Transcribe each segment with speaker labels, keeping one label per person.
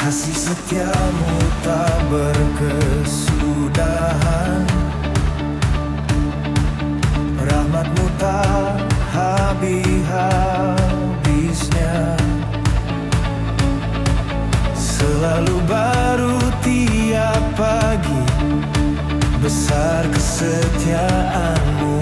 Speaker 1: Kasih setiamu tak berkesudahan, rahmatmu tak habis-habisnya. Selalu baru tiap pagi, besar kesetiaanmu.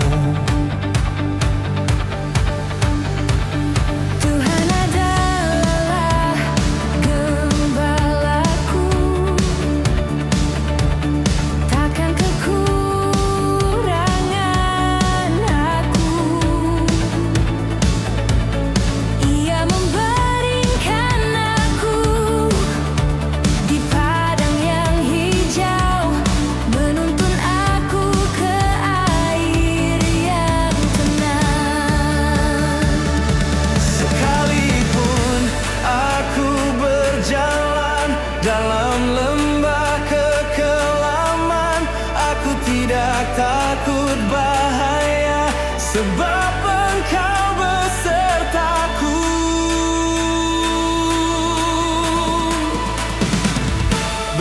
Speaker 1: Dalam lembah kekelaman, aku tidak takut bahaya, sebab Engkau besertaku.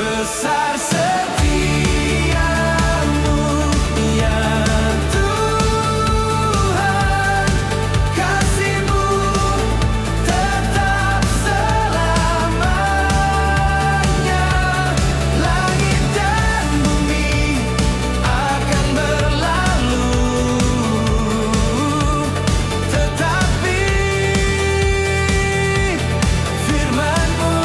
Speaker 1: Besar setiamu, ya Tuhan, kasih-Mu tetap selamanya. Langit dan bumi akan berlalu, tetapi firman-Mu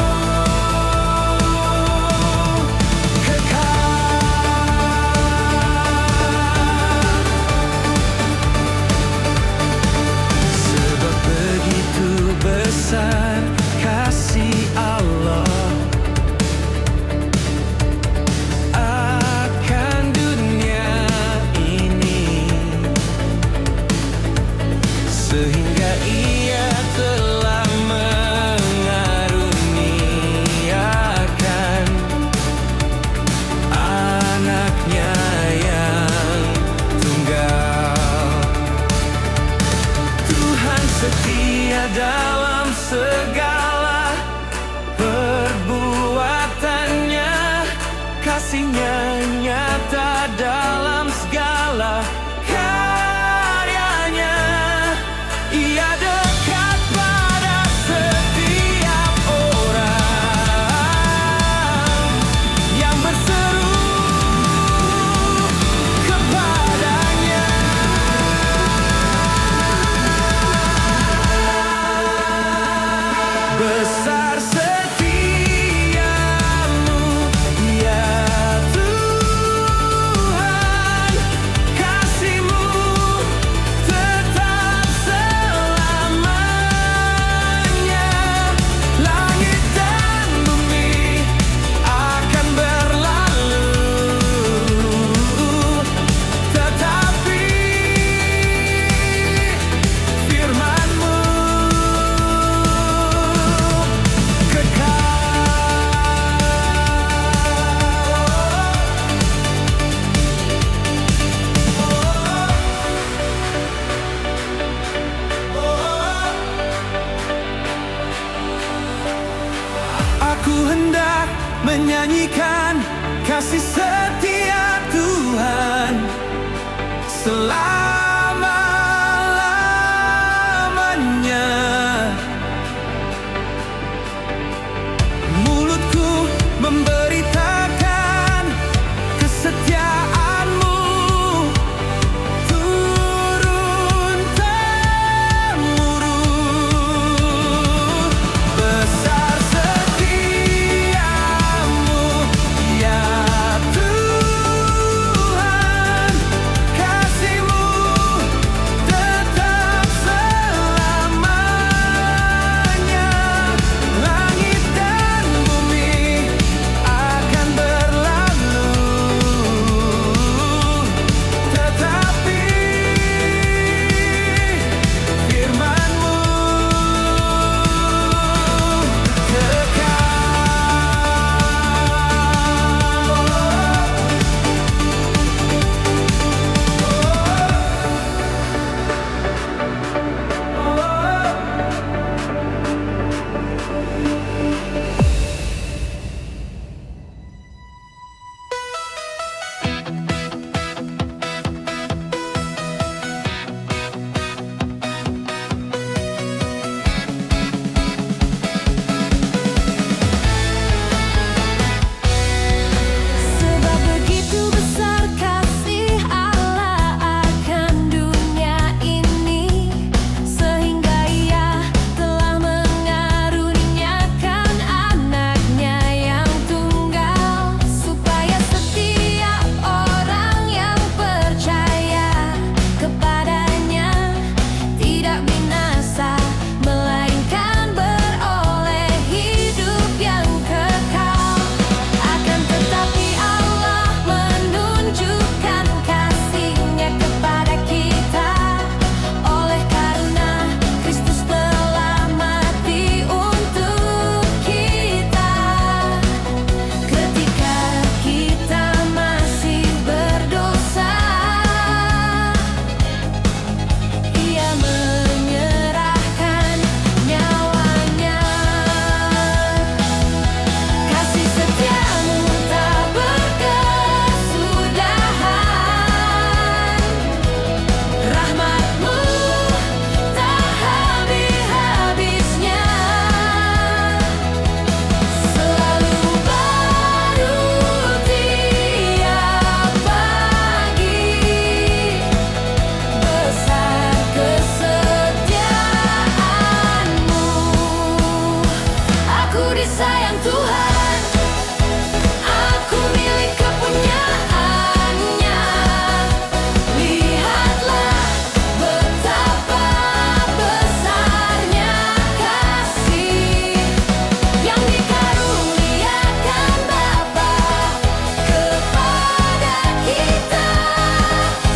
Speaker 1: sebab begitu besar kasih Allah akan dunia ini, sehingga Ia telah mengaruniakan anaknya yang tunggal. Tuhan setia dalam segala perbuatannya, kasih-Nya nyata dalam segala karyanya. Ia dekat pada setiap orang yang berseru kepadanya. Besar setiamu, ya Tuhan, kasih-Mu tetap selamanya. Langit dan bumi akan berlalu, tetapi firman-Mu Aku hendak menyanyikan kasih setia Tuhan selama-lamanya. Mulutku memberitakan kesetiaan-Mu turun-temurun. Besar setiamu, ya Tuhan, kasih-Mu
Speaker 2: disayang Tuhan, aku milik kepunyaannya. Lihatlah betapa besarnya kasih yang dikaruniakan Bapa kepada kita,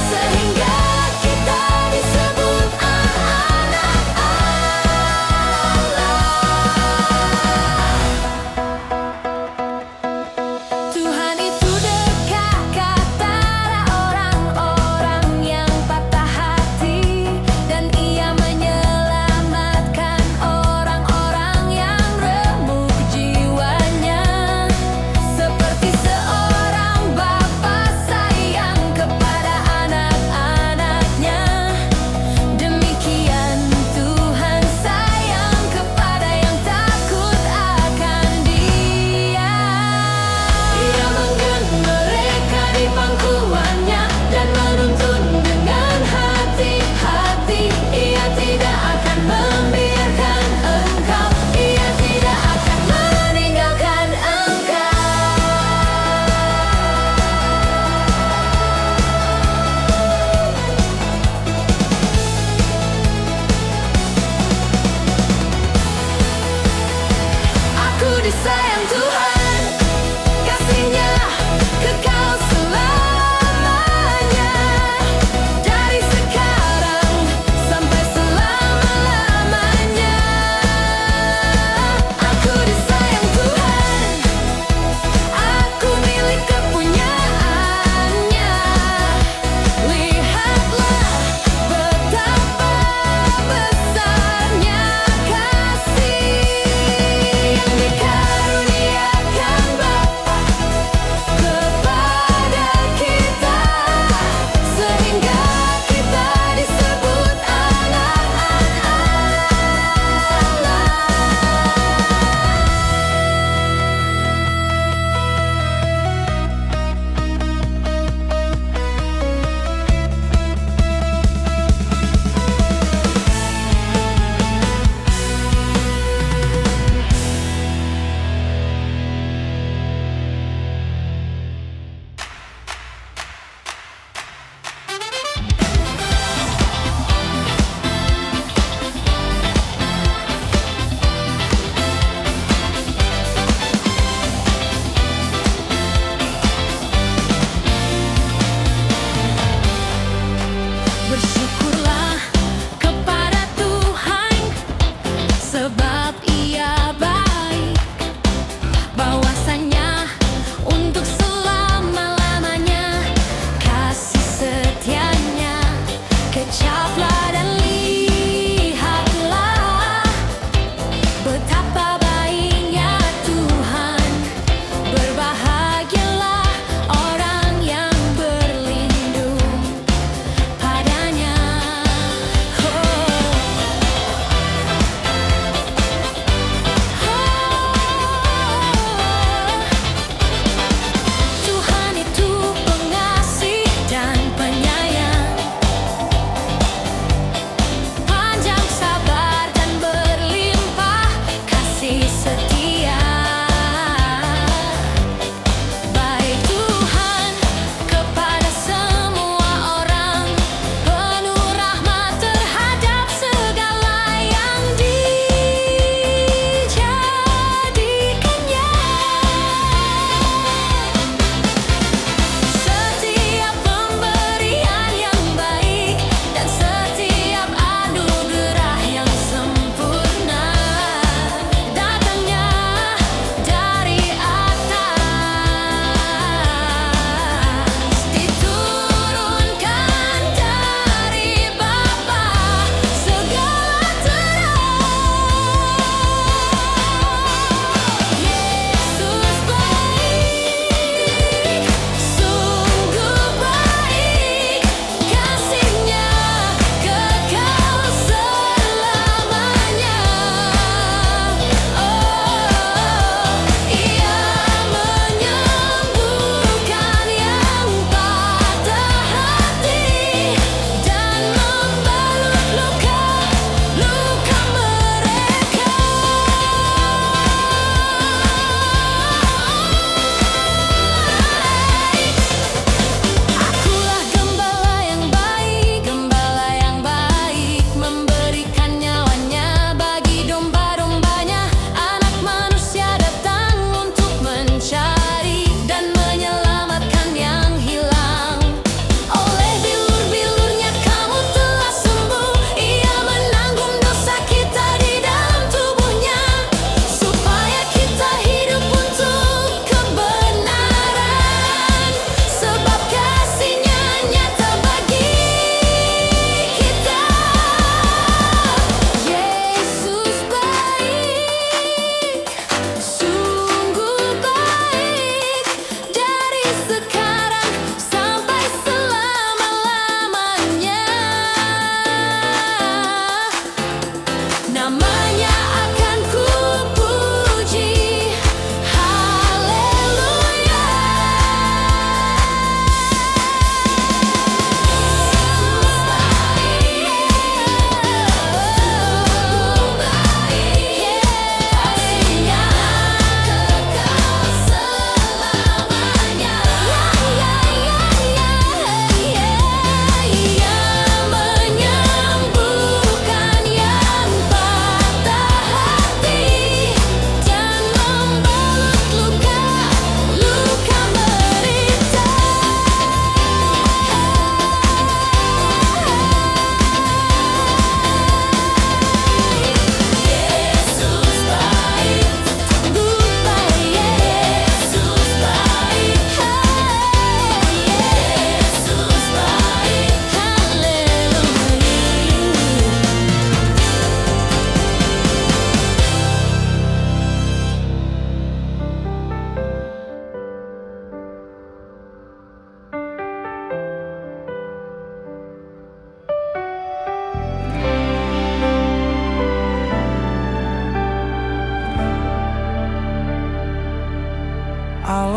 Speaker 2: sehingga kita disebut anak-anak Allah. Tuhan itu dekat kepada orang-orang yang patah hati, dan Ia menyelamatkan orang-orang yang remuk jiwanya. Seperti seorang bapa sayang kepada anak-anaknya, demikian Tuhan sayang kepada yang takut akan Dia. Ia menggen mereka di pangkuannya dan menuntun dengan hati-hati. Ia tidak akan membiarkan engkau, Ia tidak akan meninggalkan engkau. Aku disayang Tuhan, kasih-Nya kekal selamanya. Dari sekarang sampai selama-lamanya. Aku disayang Tuhan, aku milik kepunyaannya. Lihatlah betapa besarnya kasih yang dikaruniakan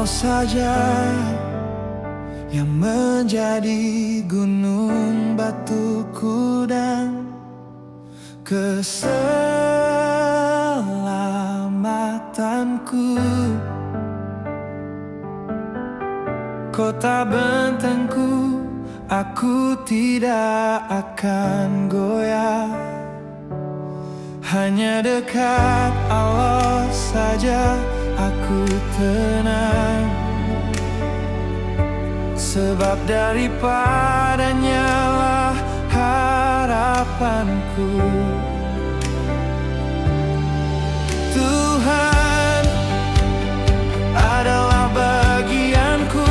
Speaker 1: Engkau saja yang menjadi gunung batuku dan keselamatanku, kota bentengku, aku tidak akan goyah. Hanya dekat Allah saja aku tenang, sebab daripadanya lah harapanku. Tuhan adalah bagianku,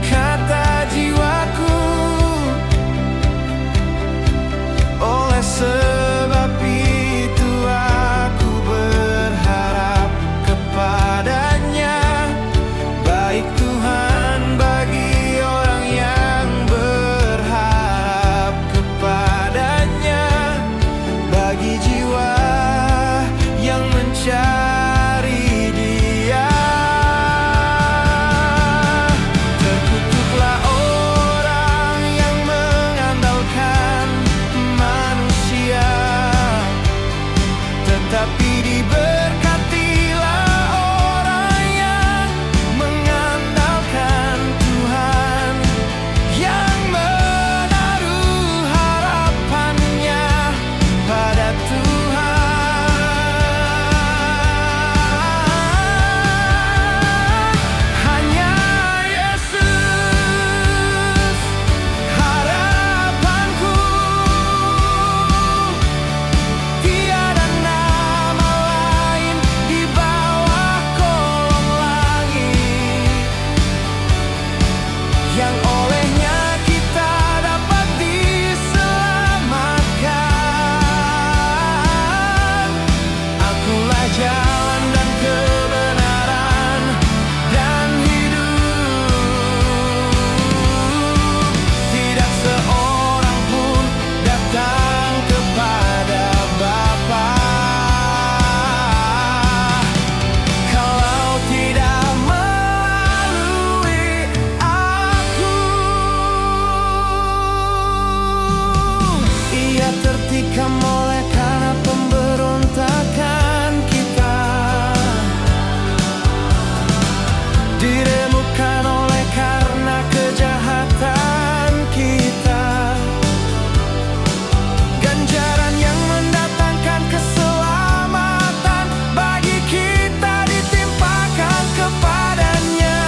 Speaker 1: kata jiwaku. Oleh sebab itu aku berharap kepadanya. Baik Tuhan bagi orang yang berharap kepadanya, bagi jiwa yang mencari Dia. Terkutuklah orang yang mengandalkan manusia, tetapi diberkatilah orang yang mengandalkan Tuhan, yang menaruh harapannya pada Tuhan. Hanya Yesus harapanku, tiada nama lain di bawah kolong langit yang olehnya kita dapat diselamatkan. Akulah jalan dan kebenaran dan hidup. Tidak seorang pun datang kepada Bapa kalau tidak melalui aku. Ia tertikam oleh karena pemberontakan kita, diremukkan oleh karena kejahatan kita. Ganjaran yang mendatangkan keselamatan bagi kita ditimpakan kepadanya,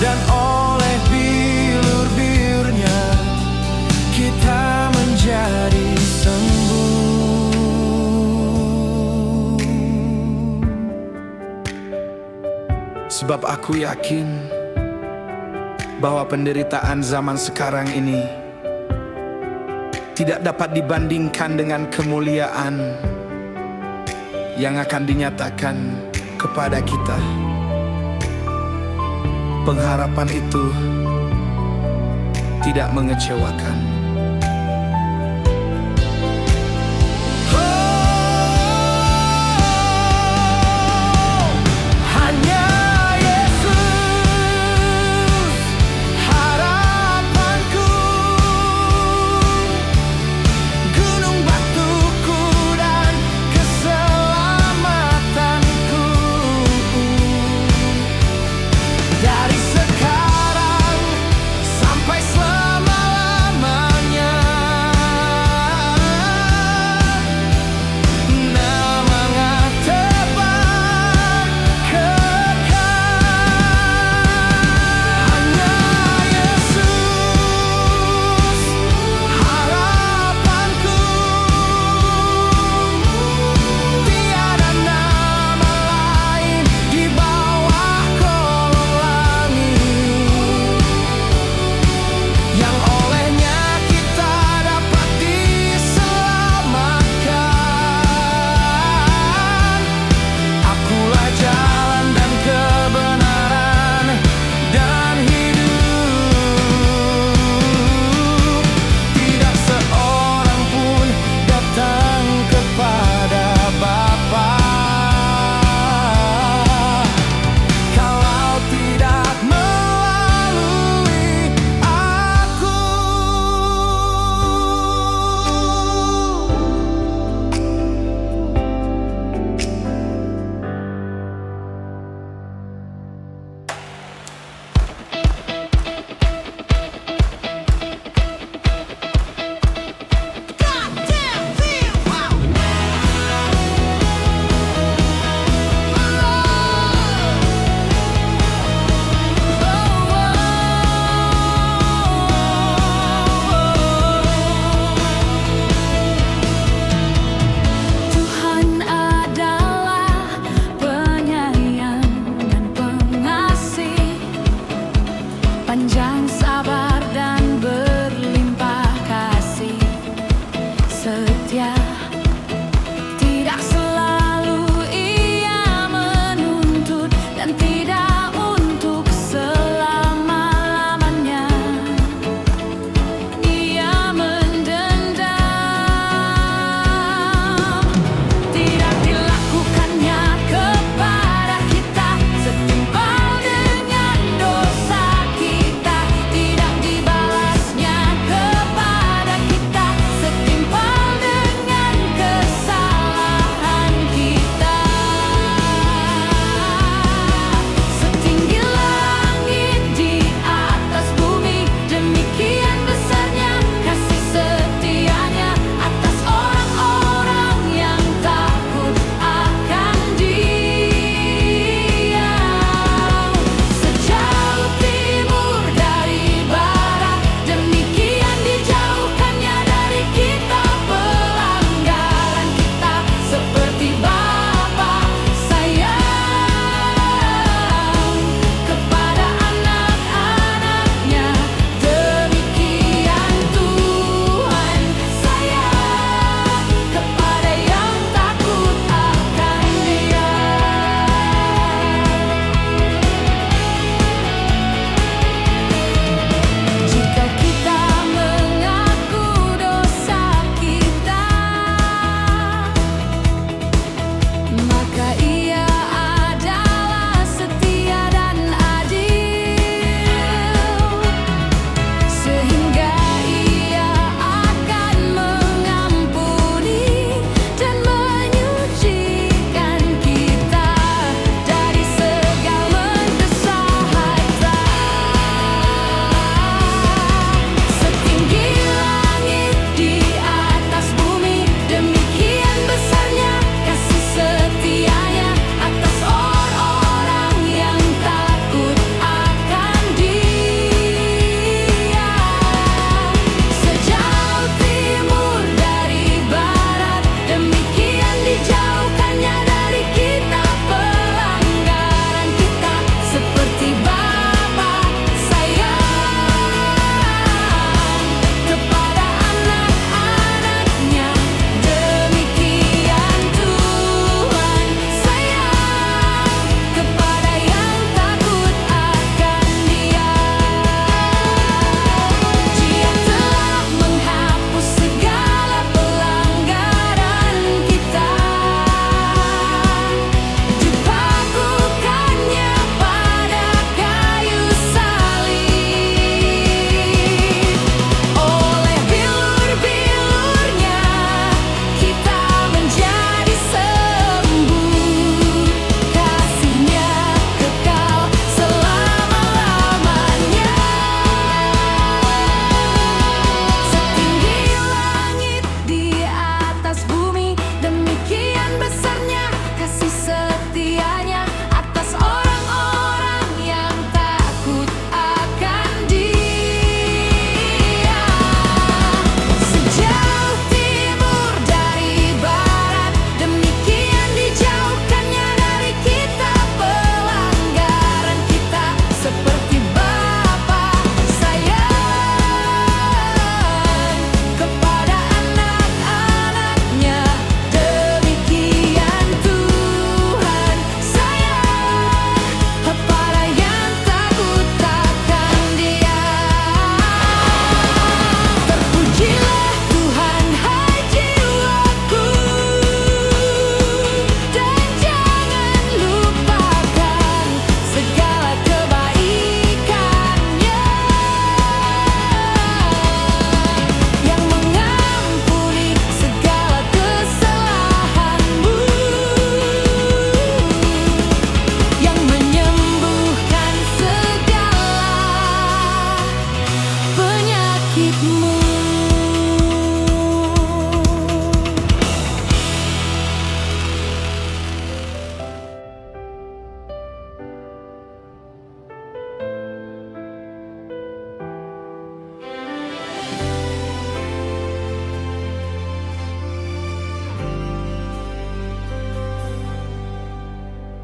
Speaker 1: dan oleh bilur-bilurnya kita menjadi sembuh. Sebab aku yakin bahwa penderitaan zaman sekarang ini tidak dapat dibandingkan dengan kemuliaan yang akan dinyatakan kepada kita. Pengharapan itu tidak mengecewakan. Hanya Yesus harapanku, gunung batuku dan keselamatanku. Dari sekarang sampai selama-lamanya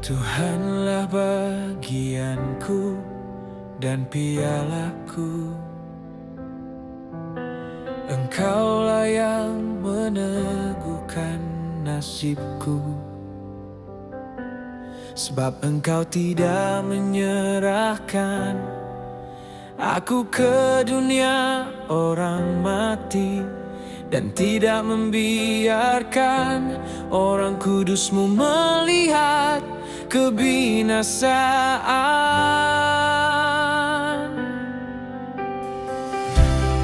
Speaker 1: Tuhanlah bagianku dan pialaku. Engkaulah yang meneguhkan nasibku, sebab Engkau tidak menyerahkan aku ke dunia orang mati, dan tidak membiarkan orang kudus-Mu melihat kebinasaan.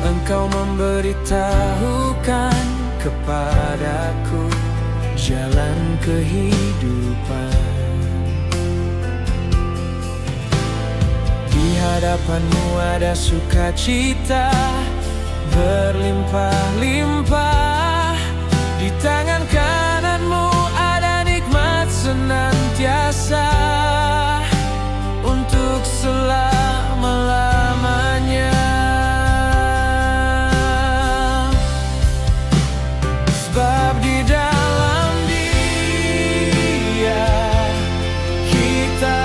Speaker 1: Engkau memberitahukan kepadaku jalan kehidupan. Di hadapan-Mu ada sukacita berlimpah-limpah. Di tangan kanan-Mu ada nikmat senantiasa untuk selama-lamanya. Sebab di dalam Dia kita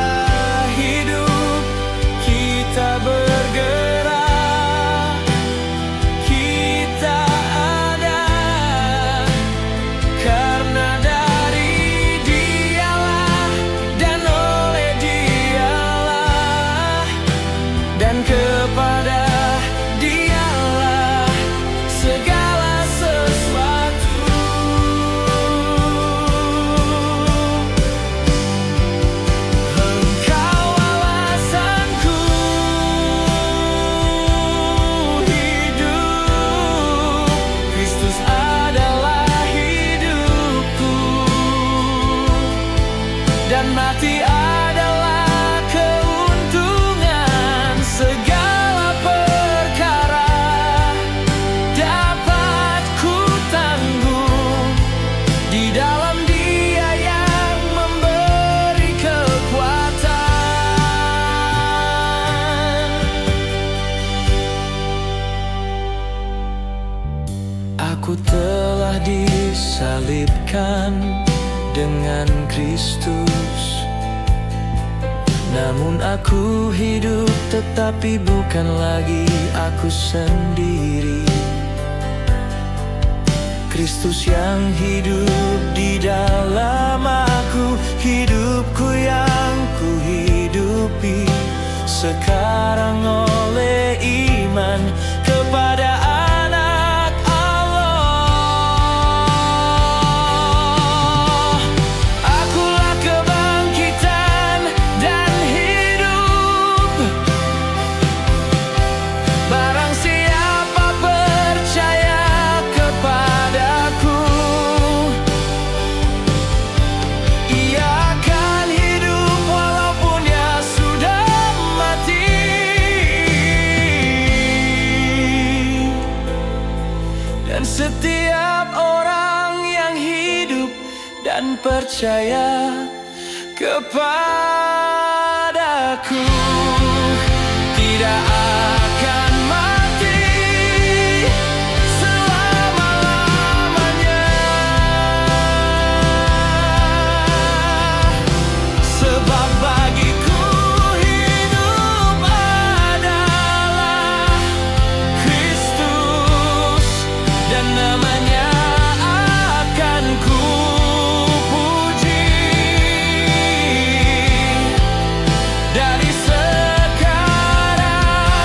Speaker 1: hidup, kita bergerak, kita ada, karena dari Dialah dan oleh Dialah dan kepada Dialah segala sesuatu. Engkau alasanku hidup, Kristus adalah hidupku, dan mati adalah keuntungan. Segala perkara dapat ku tanggung di dalam Dia yang memberi kekuatan. Aku telah disalibkan dengan Kristus, namun aku hidup, tetapi bukan lagi aku sendiri. Kristus yang hidup di dalam aku, hidupku yang ku hidupi sekarang oleh iman kepada Anak Allah. Akulah kebangkitan dan hidup. Barang siapa percaya kepadaku, ia akan hidup walaupun ia sudah mati. Dan setiap orang yang hidup dan percaya kepadaku tidak akan mati selama-lamanya. Sebab bagiku hidup adalah Kristus, dan namanya akan ku puji dari sekarang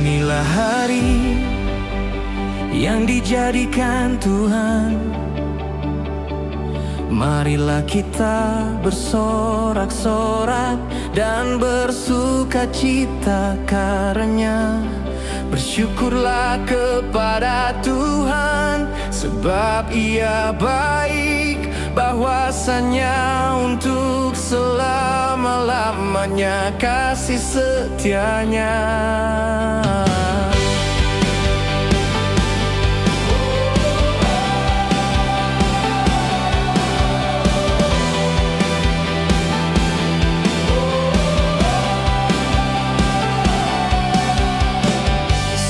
Speaker 1: Inilah hari yang dijadikan Tuhan. Marilah kita bersorak-sorak dan bersukacita karena bersyukurlah kepada Tuhan, sebab Ia baik, bahwasanya untuk selama-lamanya kasih setianya.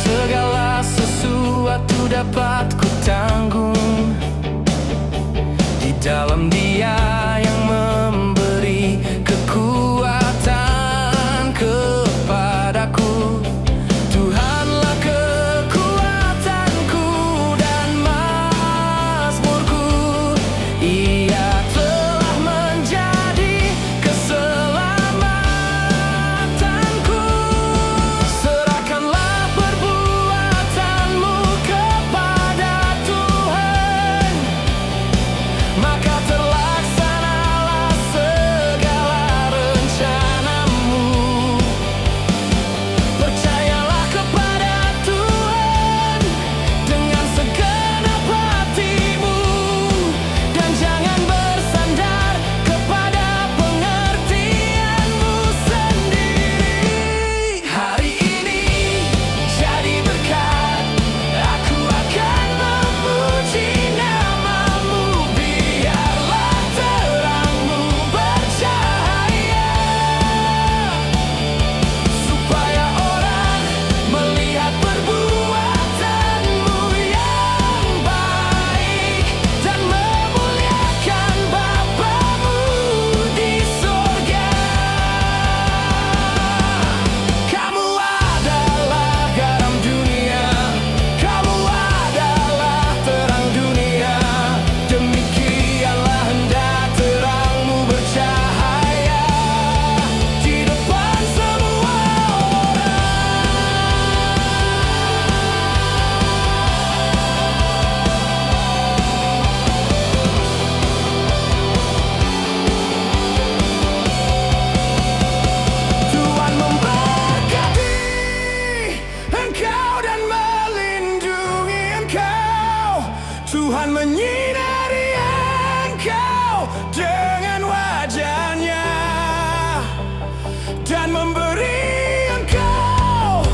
Speaker 1: Segala sesuatu dapat ku tanggung di dalam Dia yang memberi kekuatan kepadaku. Tuhanlah kekuatanku dan mazmurku. Ia telah menjadi keselamatanku. Serahkanlah perbuatanmu kepada Tuhan, maka terlaksanalah segala rencanamu. Percayalah kepada Tuhan dengan segenap hatimu, dan jangan bersandar kepada pengertianmu sendiri. Hari ini jadi berkat, aku akan memuji namamu. Biarlah terangmu bercahaya, supaya orang melihat perbuatanmu yang baik dan memuliakan Bapamu di sorga. Kamu adalah garam dunia, kamu adalah terang dunia. Demikianlah hendak terangmu bercahaya di depan semua Tuhan memberkati engkau dan melindungi engkau. Tuhan menyinari engkau dengan wajah-Nya dan memberi engkau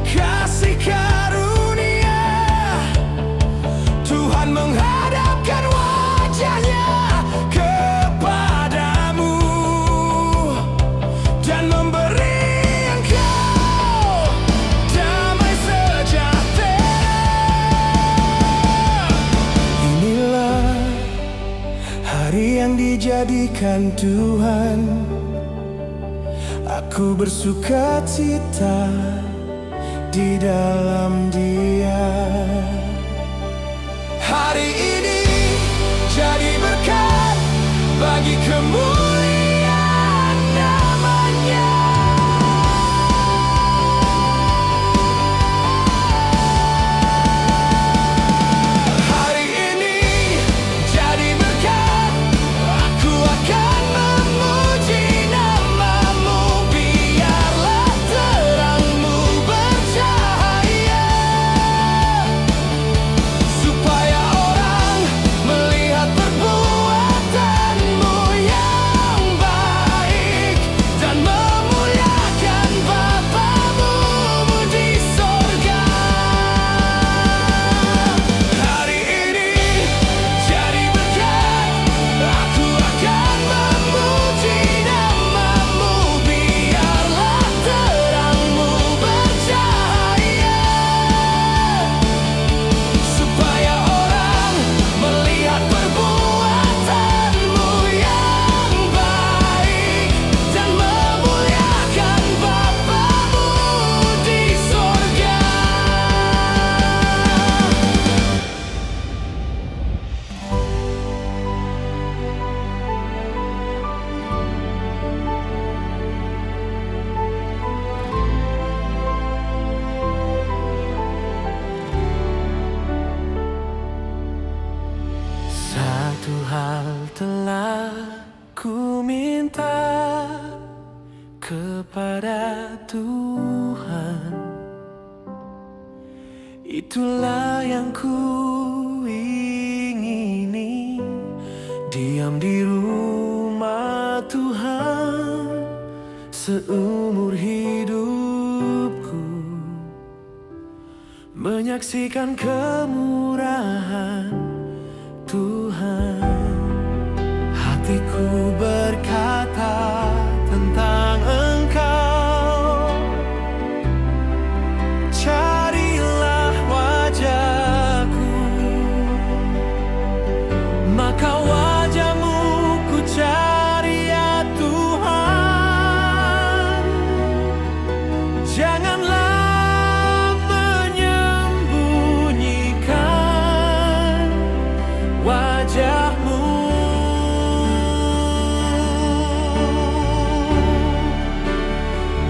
Speaker 1: kasih karunia. Tuhan menghadapkan wajah-Nya kepadamu dan memberi engkau damai sejahtera. Inilah hari yang dijadikan Tuhan, aku bersukacita di dalam Dia. Hari ini jadi berkat bagi kemuliaan namanya. Hari ini jadi berkat, aku akan memuji namamu. Biarlah terangmu bercahaya, hal telah ku minta kepada Tuhan, itulah yang ku ingini. Diam di rumah Tuhan seumur hidupku, menyaksikan kemurahan Tuhan. Hatiku berkata tentang Engkau, carilah wajah-Ku, maka wajah-Mu ku cari ya Tuhan. Janganlah menyembunyikan wajah-Mu.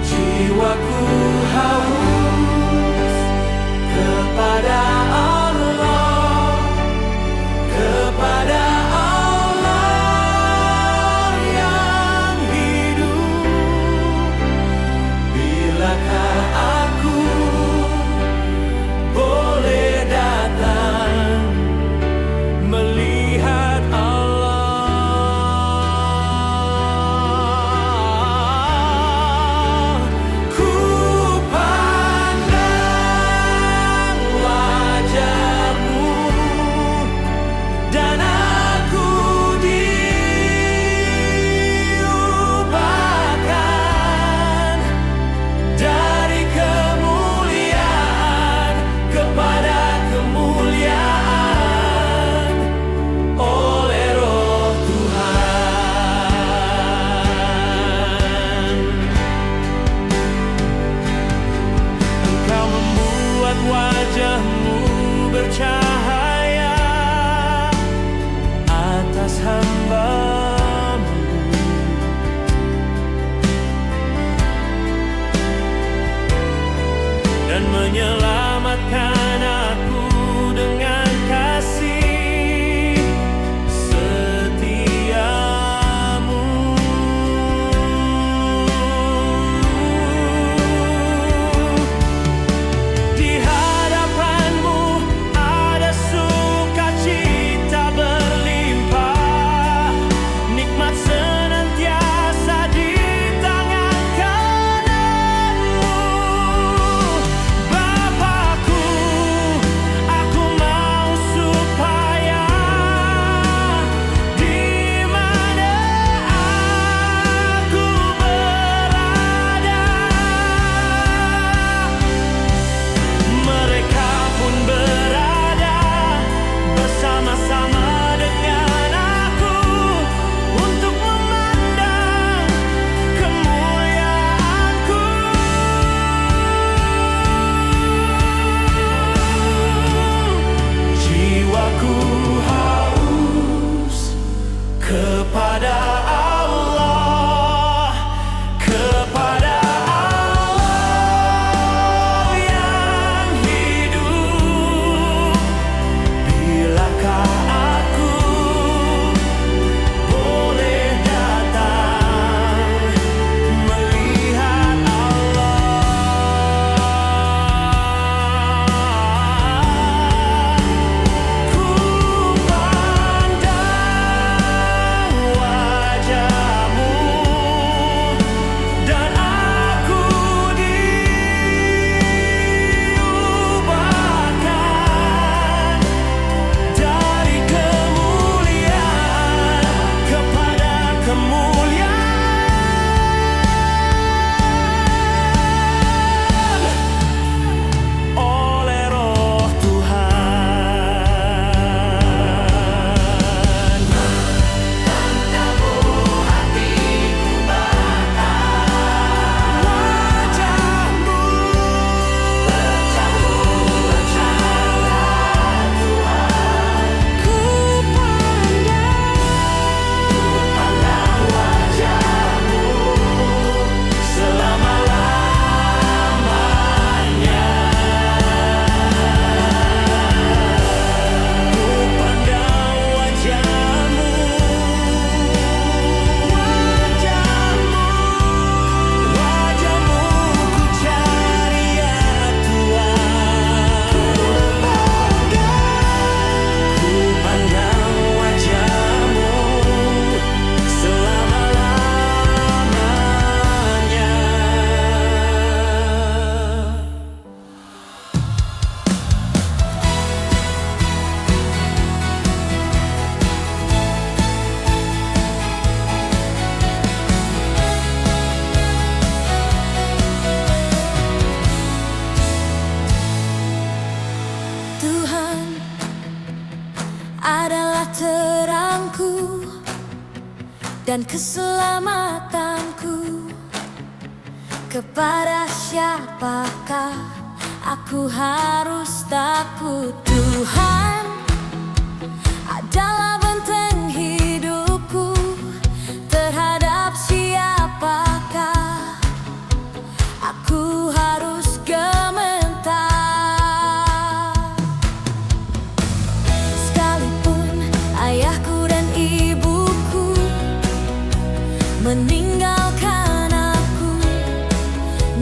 Speaker 1: Jiwaku haus kepada Allah, kepada Allah yang hidup. Bilakah aku boleh datang melihat Allah? Ku pandang wajah-Mu dan aku diubahkan dari kemuliaan kepada kemuliaan oleh Roh Tuhan. Engkau membuat wajah-Mu bercahaya atas hamba-Mu, dan menyelamatkan aku dengan kasih setia-Mu. Di hadapan-Mu ada
Speaker 2: adalah terangku dan keselamatanku. Kepada siapakah aku harus takut? Tuhan adalah benteng hidupku. Terhadap siapakah aku harus gementar? Sekalipun ayahku dan ibuku meninggalkan aku,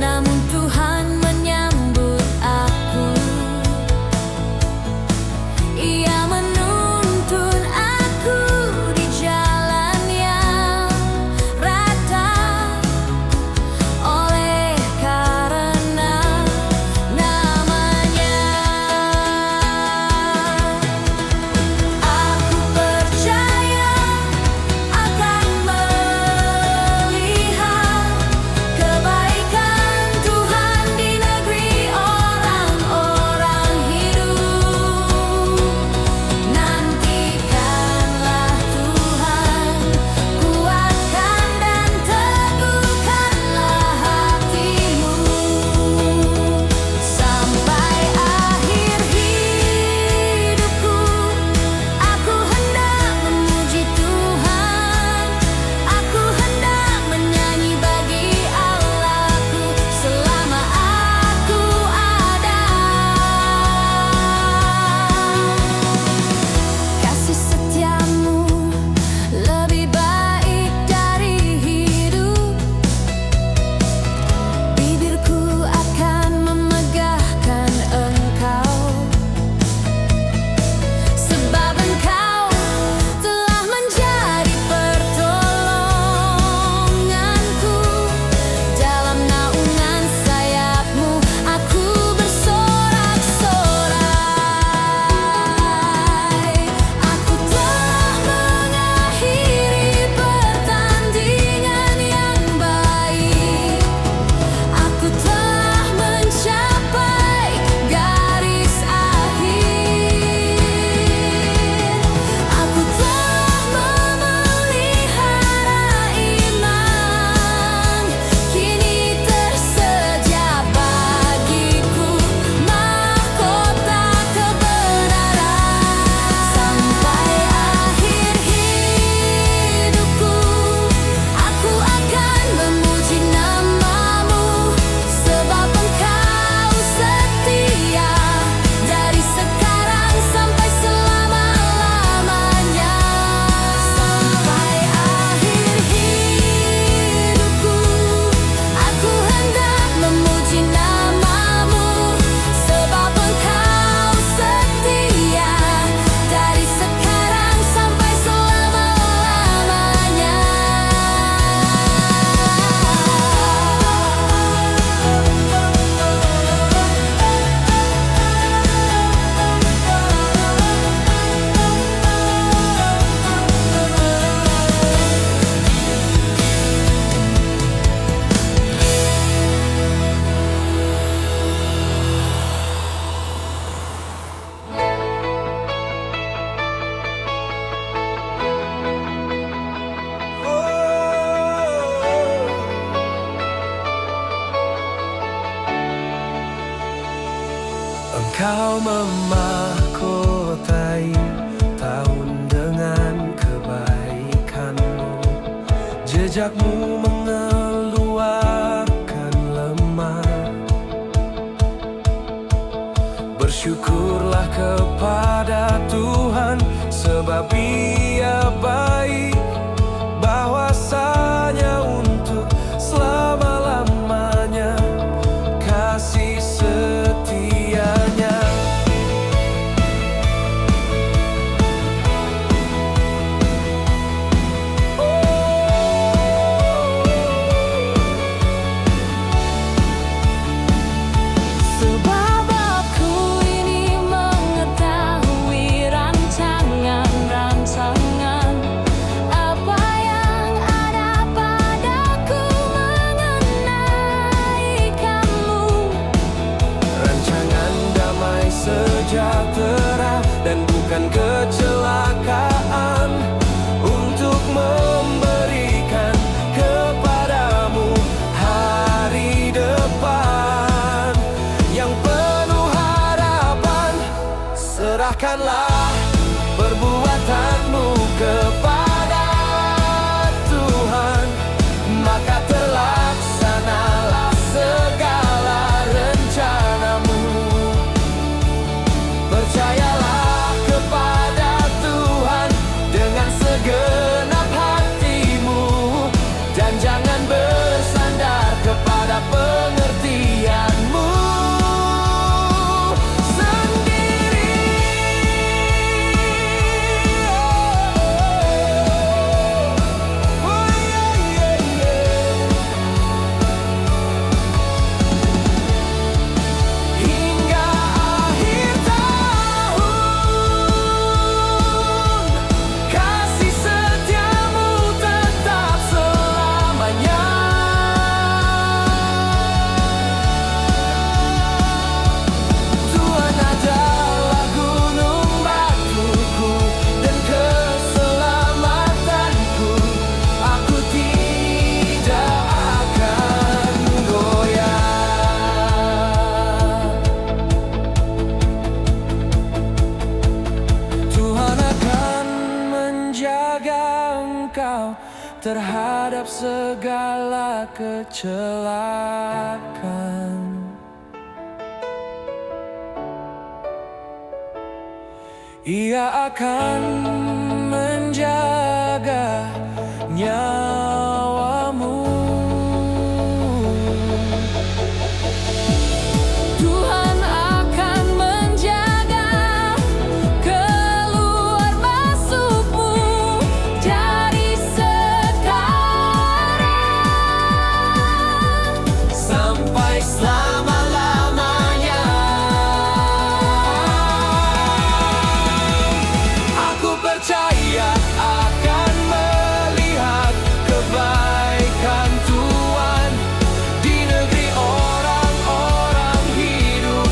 Speaker 2: namun Tuhan menyambut aku. Ia menuntun aku di jalan yang rata, oleh karena namanya. Aku percaya akan melihat kebaikan Tuhan di negeri orang-orang hidup. Nantikanlah Tuhan, kuatkan dan teguhkanlah hatimu. Sampai akhir hidupku, aku hendak memuji Tuhan. Aku hendak menyanyi bagi Allahku selama aku ada. Kasih setiamu lebih baik dari hidup. Bibirku akan memegahkan Engkau, sebab Engkau telah menjadi pertolonganku. Dalam naungan sayap-Mu aku bersorak-sorai. Aku telah mengakhiri pertandingan yang baik. Aku telah mencapai garis akhir. Aku telah memelihara iman. Kini tersedia bagiku mahkota kebenaran. Sampai akhir hidupku, aku akan memuji nama-Mu, sebab Engkau setia dari sekarang sampai selama-lamanya. Sampai akhir hidupku, aku hendak memuji nama-Mu, sebab Engkau setia dari sekarang sampai selama-lamanya.
Speaker 1: Engkau memahkotai tahun dengan kebaikan-Mu. Jejak-Mu mengeluarkan lemah. Bersyukurlah kepada Tuhan, sebab Ia baik, bahwasanya untuk selama-lamanya kasih setianya.
Speaker 2: Sebab aku ini mengetahui rancangan-rancangan apa yang ada padaku mengenai kamu.
Speaker 1: Rancangan damai sejahtera dan bukan kecelakaan. Serahkanlah perbuatanmu kepada Tuhan, maka terlaksanalah segala rencanamu. Percayalah kepada Tuhan dengan segenap hatimu, dan jangan bersandar kepada pengertianmu sendiri. Oh, yeah, yeah, yeah. Hingga akhir tahun, kasih setiamu tetap selamanya. Tuhan adalah gunung batuku dan keselamatanku. Aku tidak akan goyah. Tuhan akan menjaga engkau terhadap segala kecelakaan. Ia akan menjaga nyawamu. Tuhan akan menjaga keluar masukmu dari sekarang sampai selama-lamanya. Aku percaya akan melihat kebaikan Tuhan di negeri orang-orang hidup.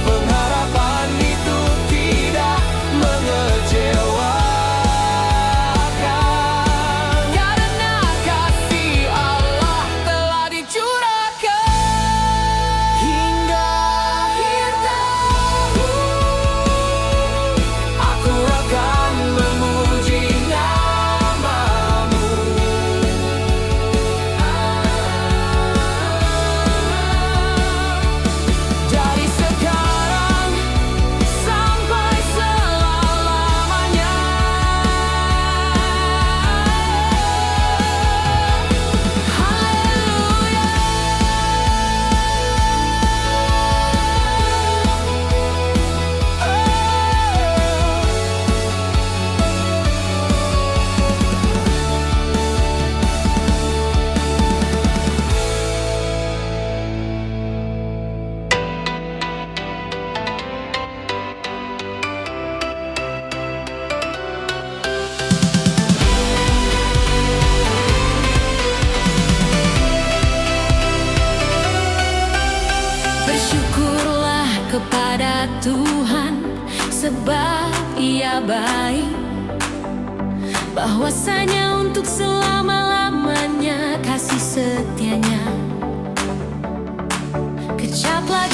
Speaker 1: Pengharapan itu tidak mengecewakan, karena kasih Allah telah dicurahkan. Hingga akhir tahun, aku akan memuji namamu. Dari sekarang sampai selama-lamanya. Haleluya. Bersyukurlah kepada Tuhan, sebab Ia baik, bahwasanya untuk selama-lamanya kasih setianya. Kecaplah